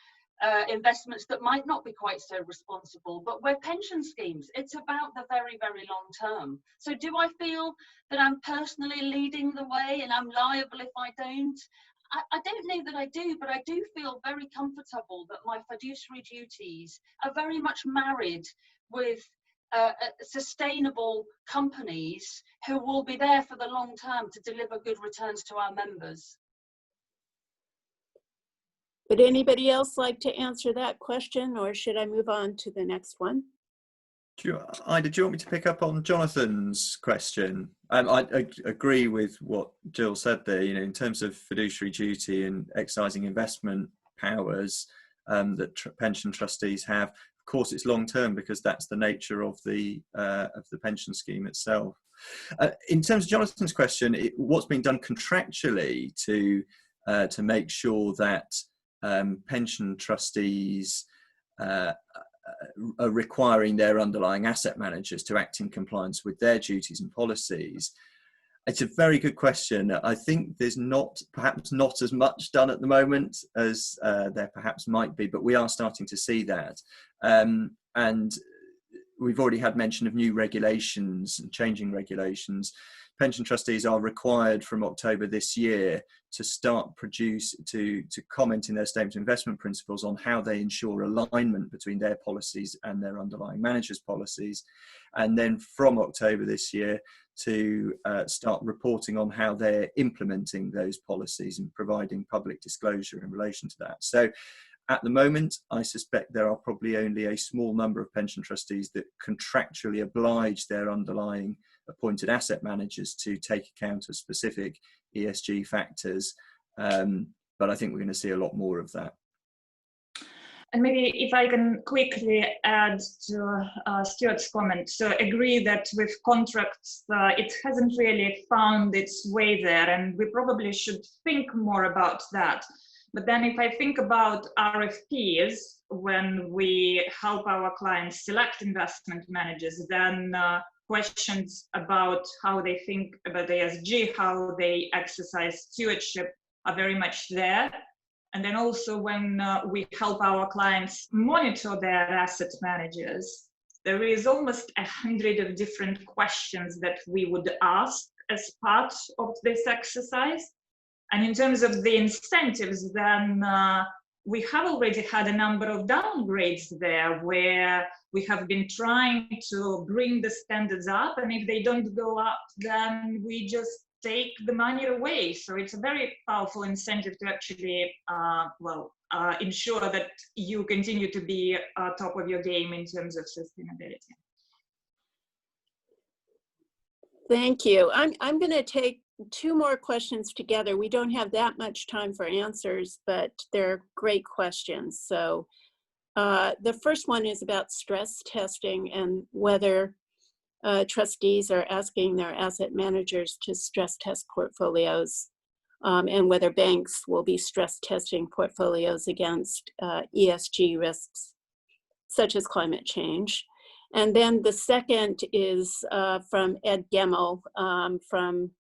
investments that might not be quite so responsible, but we're pension schemes. It's about the very, very long term. So do I feel that I'm personally leading the way and I'm liable if I don't? I don't know that I do, but I do feel very comfortable that my fiduciary duties are very much married with sustainable companies who will be there for the long term to deliver good returns to our members. Would anybody else like to answer that question, or should I move on to the next one? Ida, do you want me to pick up on Jonathan's question? I agree with what Jill said there. You know, in terms of fiduciary duty and exercising investment powers that pension trustees have, of course, it's long term because that's the nature of the pension scheme itself. In terms of Jonathan's question, what's being done contractually to make sure that pension trustees are requiring their underlying asset managers to act in compliance with their duties and policies? It's a very good question. I think there's perhaps not as much done at the moment as there perhaps might be, but we are starting to see that. And we've already had mention of new regulations and changing regulations. Pension trustees are required from October this year to to comment in their statement of investment principles on how they ensure alignment between their policies and their underlying managers' policies. And then from October this year to start reporting on how they're implementing those policies and providing public disclosure in relation to that. So at the moment, I suspect there are probably only a small number of pension trustees that contractually oblige their underlying appointed asset managers to take account of specific ESG factors. But I think we're going to see a lot more of that. And maybe if I can quickly add to Stuart's comment. So agree that with contracts, it hasn't really found its way there, and we probably should think more about that. But then if I think about RFPs, when we help our clients select investment managers, then questions about how they think about ESG, how they exercise stewardship are very much there. And then also when we help our clients monitor their asset managers, there is almost 100 of different questions that we would ask as part of this exercise. And in terms of the incentives, then we have already had a number of downgrades there where we have been trying to bring the standards up, and if they don't go up, then we just take the money away. So it's a very powerful incentive to actually, ensure that you continue to be top of your game in terms of sustainability. Thank you. I'm going to take two more questions together. We don't have that much time for answers, but they're great questions. So The first one is about stress testing and whether trustees are asking their asset managers to stress test portfolios, and whether banks will be stress testing portfolios against ESG risks, such as climate change. And then the second is from Ed Gemmell from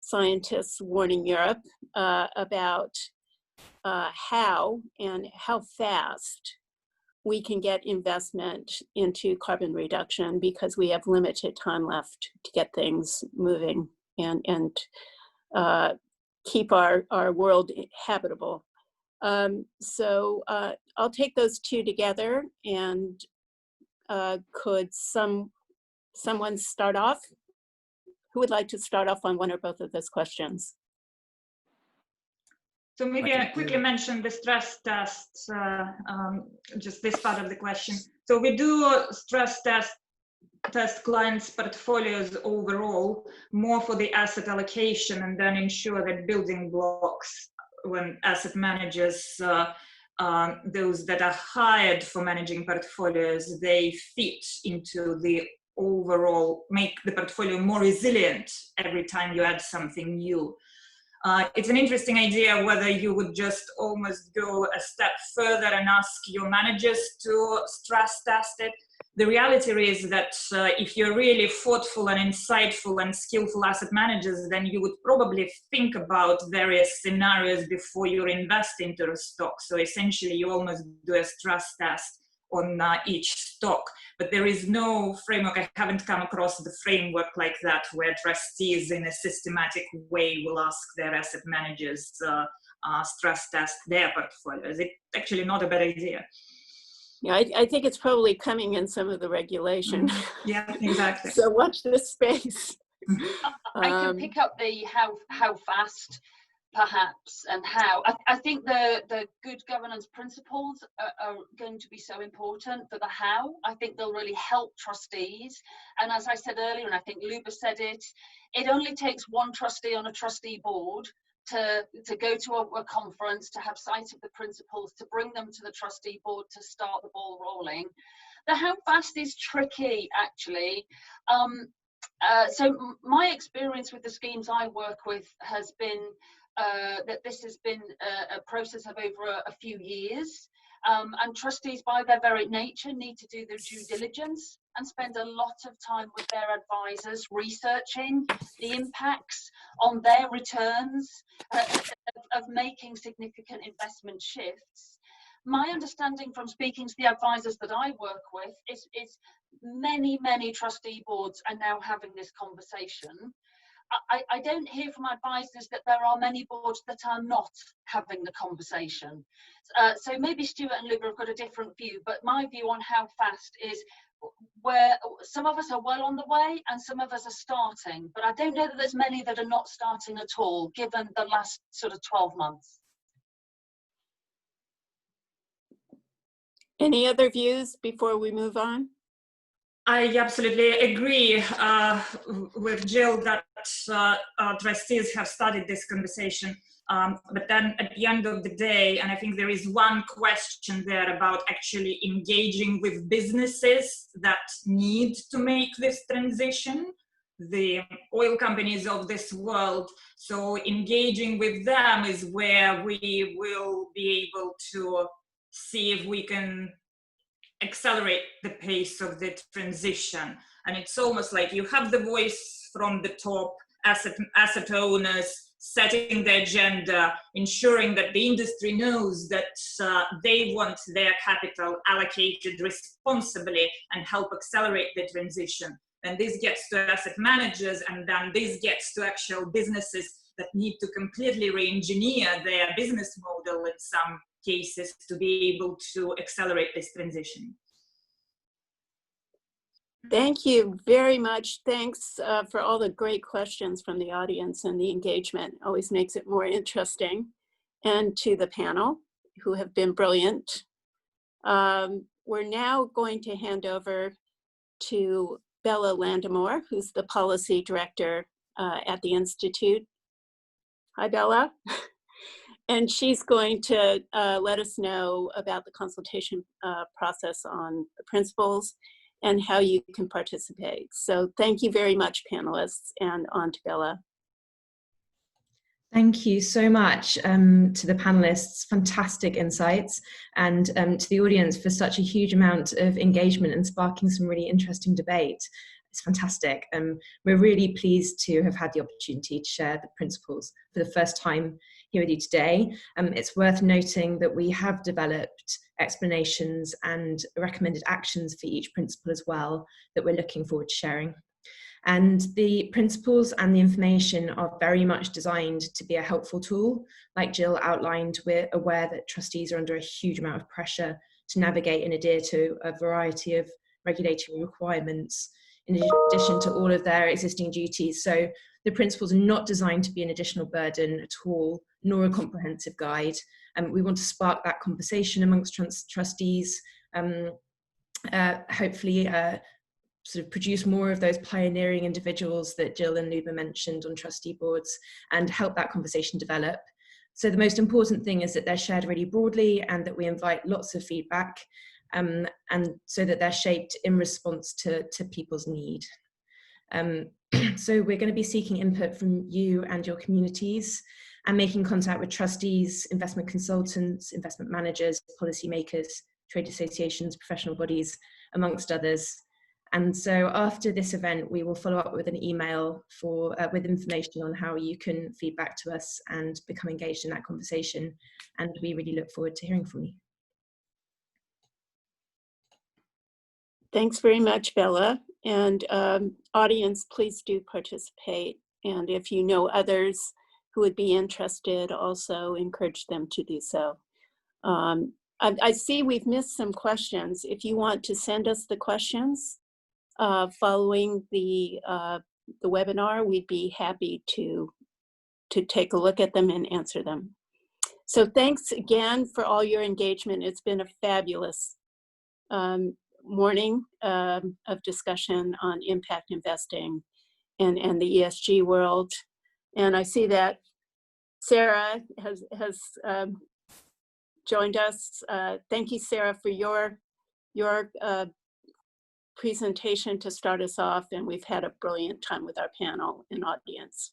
Scientists Warning Europe about how and how fast we can get investment into carbon reduction, because we have limited time left to get things moving and keep our world habitable. So I'll take those two together, and could someone start off? Who would like to start off on one or both of those questions? So maybe I quickly mention the stress tests, just this part of the question. So we do stress test clients' portfolios overall, more for the asset allocation, and then ensure that building blocks, when asset managers, those that are hired for managing portfolios, they fit into the overall, make the portfolio more resilient every time you add something new. It's an interesting idea whether you would just almost go a step further and ask your managers to stress test it. The reality is that if you're really thoughtful and insightful and skillful asset managers, then you would probably think about various scenarios before you invest into a stock. So essentially, you almost do a stress test on each stock. But there is no framework. I haven't come across the framework like that where trustees in a systematic way will ask their asset managers stress test their portfolios. It's actually not a bad idea. Yeah, I think it's probably coming in some of the regulation. Yeah, exactly. So watch this space. I can pick up the how fast, perhaps, and how. I think the good governance principles are going to be so important for the how. I think they'll really help trustees. And as I said earlier, and I think Luba said it only takes one trustee on a trustee board to go to a conference, to have sight of the principles, to bring them to the trustee board, to start the ball rolling. The how fast is tricky, actually. So my experience with the schemes I work with has been that this has been a process of over a few years. And trustees, by their very nature, need to do their due diligence and spend a lot of time with their advisors researching the impacts on their returns of making significant investment shifts. My understanding from speaking to the advisors that I work with is many trustee boards are now having this conversation. I don't hear from advisors that there are many boards that are not having the conversation. So maybe Stuart and Luba have got a different view, but my view on how fast is where some of us are well on the way and some of us are starting, but I don't know that there's many that are not starting at all, given the last sort of 12 months. Any other views before we move on? I absolutely agree with Jill that trustees have started this conversation, but then at the end of the day, and I think there is one question there about actually engaging with businesses that need to make this transition, the oil companies of this world. So engaging with them is where we will be able to see if we can accelerate the pace of the transition. And it's almost like you have the voice from the top, asset owners setting the agenda, ensuring that the industry knows that they want their capital allocated responsibly and help accelerate the transition. And this gets to asset managers, and then this gets to actual businesses that need to completely re-engineer their business model in some cases to be able to accelerate this transition. Thank you very much. Thanks for all the great questions from the audience, and the engagement always makes it more interesting. And to the panel, who have been brilliant. We're now going to hand over to Bella Landamore, who's the policy director at the Institute. Hi, Bella. And she's going to let us know about the consultation process on the principles and how you can participate. So thank you very much, panelists, and on to Bella. Thank you so much to the panelists, fantastic insights, and to the audience for such a huge amount of engagement and sparking some really interesting debate. It's fantastic. We're really pleased to have had the opportunity to share the principles for the first time here with you today. It's worth noting that we have developed explanations and recommended actions for each principle as well that we're looking forward to sharing. And the principles and the information are very much designed to be a helpful tool. Like Jill outlined, we're aware that trustees are under a huge amount of pressure to navigate and adhere to a variety of regulatory requirements in addition to all of their existing duties. So the principles are not designed to be an additional burden at all, nor a comprehensive guide. We want to spark that conversation amongst trustees, hopefully sort of produce more of those pioneering individuals that Jill and Luba mentioned on trustee boards and help that conversation develop. So the most important thing is that they're shared really broadly and that we invite lots of feedback and so that they're shaped in response to people's need. So we're going to be seeking input from you and your communities and making contact with trustees, investment consultants, investment managers, policymakers, trade associations, professional bodies, amongst others. And so after this event, we will follow up with an email with information on how you can feedback to us and become engaged in that conversation. And we really look forward to hearing from you. Thanks very much, Bella. And audience, please do participate. And if you know others who would be interested, also encourage them to do so. I see we've missed some questions. If you want to send us the questions following the webinar, we'd be happy to take a look at them and answer them. So thanks again for all your engagement. It's been a fabulous morning of discussion on impact investing and the ESG world. And I see that Sarah has joined us. Thank you, Sarah, for your presentation to start us off, and we've had a brilliant time with our panel and audience.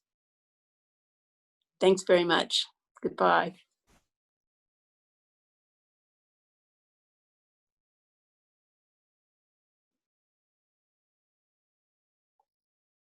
Thanks very much. Goodbye.